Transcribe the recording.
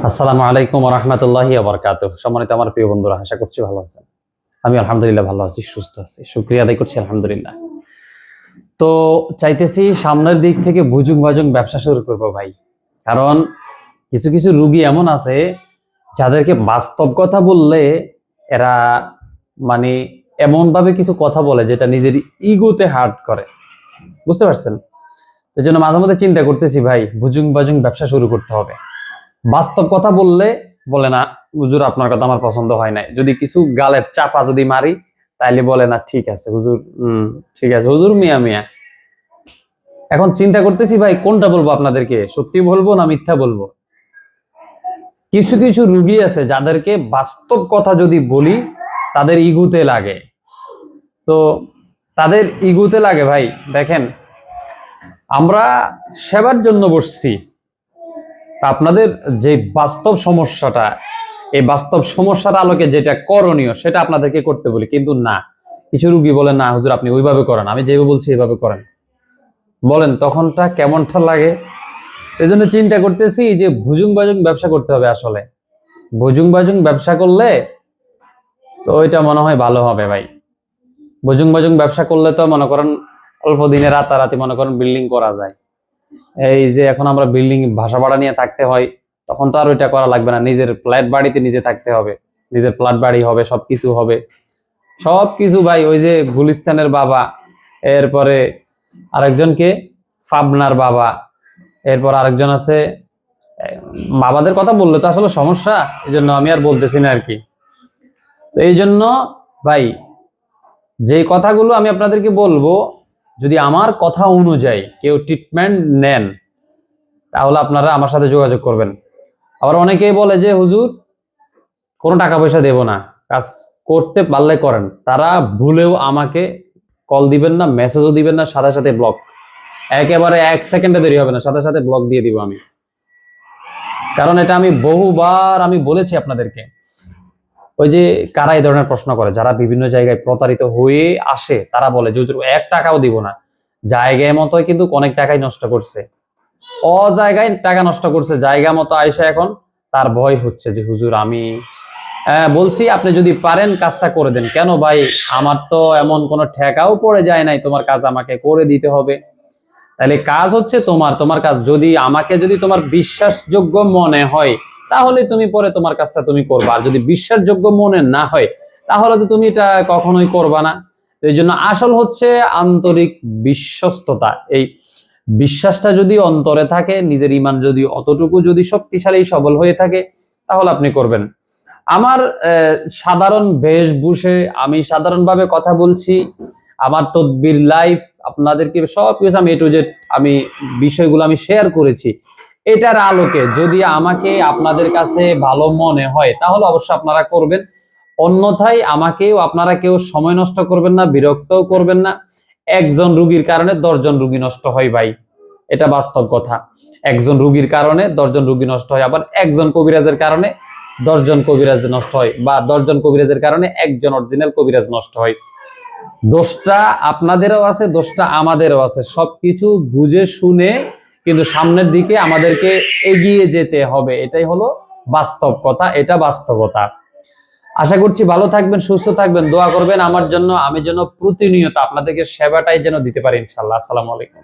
আসসালামু আলাইকুম ওয়া রাহমাতুল্লাহি ওয়া বারাকাতুহু। সম্মানিত আমার প্রিয় বন্ধুরা, আশা করছি ভালো আছেন। আমি আলহামদুলিল্লাহ ভালো আছি, সুস্থ আছি। শুকরিয়া আদায় করছি আলহামদুলিল্লাহ। তো চাইতেছি সামনের দিক থেকে ভুজুং ভাজুং ব্যবসা শুরু করব ভাই। কারণ কিছু কিছু রুগী এমন আছে যাদেরকে বাস্তব কথা বললে এরা মানে এমন ভাবে কিছু কথা বলে যেটা নিজের ইগোতে হার্ট করে। বুঝতে পারছেন? এই জন্য মাঝে মধ্যে চিন্তা করতেছি ভাই, ভুজুং ভাজুং ব্যবসা শুরু করতে হবে। বাস্তব কথা বললে বলে না, হুজুর আপনার কথা আমার পছন্দ হয় নাই। যদি কিছু গালের চাপা যদি মারি তাইলে বলে না ঠিক আছে হুজুর, ঠিক আছে হুজুর, মিয়া মিয়া। এখন চিন্তা করতেছি ভাই কোনটা বলবো আপনাদেরকে, সত্যি বলবো না মিথ্যা বলবো। কিছু কিছু রুগী আছে যাদেরকে বাস্তব কথা যদি বলি তাদের ইগুতে লাগে। তো তাদের ইগুতে লাগে ভাই। দেখেন, আমরা সেবার জন্য বসছি, আপনাদের যে বাস্তব সমস্যাটা, এই বাস্তব সমস্যার আলোকে যেটা করণীয় সেটা আপনাদেরকে করতে বলি, কিন্তু না, কিছু রুগী বলেন না হুজুর আপনি ওইভাবে করেন, আমি যেভাবে বলছি এইভাবে করেন। বলেন তখনটা কেমনটা লাগে। এই জন্য চিন্তা করতেছি যে ভুজুং বাজুং ব্যবসা করতে হবে। আসলে ভুজুং বাজুং ব্যবসা করলে তো ওইটা মনে হয় ভালো হবে ভাই। ভুজুং বাজুং ব্যবসা করলে তো মনে করেন অল্প দিনে রাতারাতি মনে করেন বিল্ডিং করা যায়। এই যে এখন আমরা বিল্ডিং ভাষা ভাড়া নিয়ে থাকতে হয়, তখন তো আর ওইটা করা লাগবে না, নিজের ফ্ল্যাট বাড়িতে নিজে থাকতে হবে, নিজের ফ্ল্যাট বাড়ি হবে, সবকিছু হবে, সবকিছু ভাই। ওই যে গুলিস্তানের বাবা, এরপরে আরেকজনকে ফাবনার বাবা, এরপর আরেকজন আছে। বাবাদের কথা বললে তো আসলে সমস্যা, এই জন্য আমি আর বলতেছি না আর কি। তো এই জন্য ভাই, যে কথাগুলো আমি আপনাদেরকে বলবো, যদি আমার কথা অনুযায়ী কেউ ট্রিটমেন্ট নেন তাহলে আপনারা আমার সাথে যোগাযোগ করবেন। আবার অনেকেই বলে যে হুজুর কোনো টাকা পয়সা দেব না, কাজ করতে পারলে করেন। তারা ভুলেও আমাকে কল দিবেন না, মেসেজও দিবেন না, সাথে সাথে ব্লক। একেবারে 1 সেকেন্ডে দেরি হবে না, সাথে সাথে ব্লক দিয়ে দিব আমি। কারণ এটা আমি বহুবার আমি বলেছি আপনাদেরকে। ওই যে কারা এই ধরনের প্রশ্ন করে, যারা বিভিন্ন জায়গায় প্রতারিত হয়ে আসে, তারা বলে যে হুজুর 1 টাকাও দিব না। জায়গায় মতোই কিন্তু অনেক টাকাই নষ্ট করছে, জায়গায় টাকা নষ্ট করছে, জায়গা মতো আয়সা এখন তার ভয় হচ্ছে যে হুজুর আমি বলছি আপনি যদি পারেন কাজটা করে দেন। কেন ভাই, আমার তো এমন কোনো ঠেকাও পড়ে যায় নাই, তোমার কাজ আমাকে করে দিতে হবে। তাহলে কাজ হচ্ছে তোমার, তোমার কাজ যদি আমাকে যদি তোমার বিশ্বাসযোগ্য মনে হয় তাহলে তুমি পরে তোমার কাজটা তুমি করবা, আর যদি বিশ্বাসযোগ্য মনে না হয় তাহলে তো তুমি এটা কখনোই করবা না। এই জন্য আসল হচ্ছে আন্তরিক বিশ্বস্ততা। এই বিশ্বাসটা যদি অন্তরে থাকে, নিজের ইমান যদি অতটুকু যদি শক্তিশালী সবল হয়ে থাকে তাহলে আপনি করবেন। আমার সাধারণ বেশভূষে আমি সাধারণভাবে কথা বলছি, আমার তদবির লাইফ আপনাদেরকে সবকিছু আমি A to Z আমি বিষয়গুলো আমি শেয়ার করেছি। এটার আলোকে যদি আমাকে আপনাদের কাছে ভালো মনে হয় তাহলে অবশ্যই আপনারা করবেন, অন্যথায় আমাকেও আপনারা কেউ সময় নষ্ট করবেন না, বিরক্তও করবেন না। একজন রুগীর কারণে 10 জন রুগী নষ্ট হয় ভাই, এটা বাস্তব কথা। একজন রুগীর কারণে 10 জন রুগী নষ্ট হয়, আবার একজন কবিরাজের কারণে 10 জন কবিরাজ নষ্ট হয়, বা 10 জন কবিরাজের কারণে একজন অরিজিনাল কবিরাজ নষ্ট হয়। দোষটা আপনাদেরও আছে, দোষটা আমাদেরও আছে। সবকিছু বুঝে শুনে কিন্তু সামনের দিকে আমাদেরকে এগিয়ে যেতে হবে, এটাই হলো বাস্তব কথা, এটা বাস্তবতা। আশা করছি ভালো থাকবেন, সুস্থ থাকবেন, দোয়া করবেন আমার জন্য, আমি যেন প্রতিনিয়ত আপনাদেরকে সেবাটাই যেন দিতে পারি ইনশাআল্লাহ। আসসালামু আলাইকুম।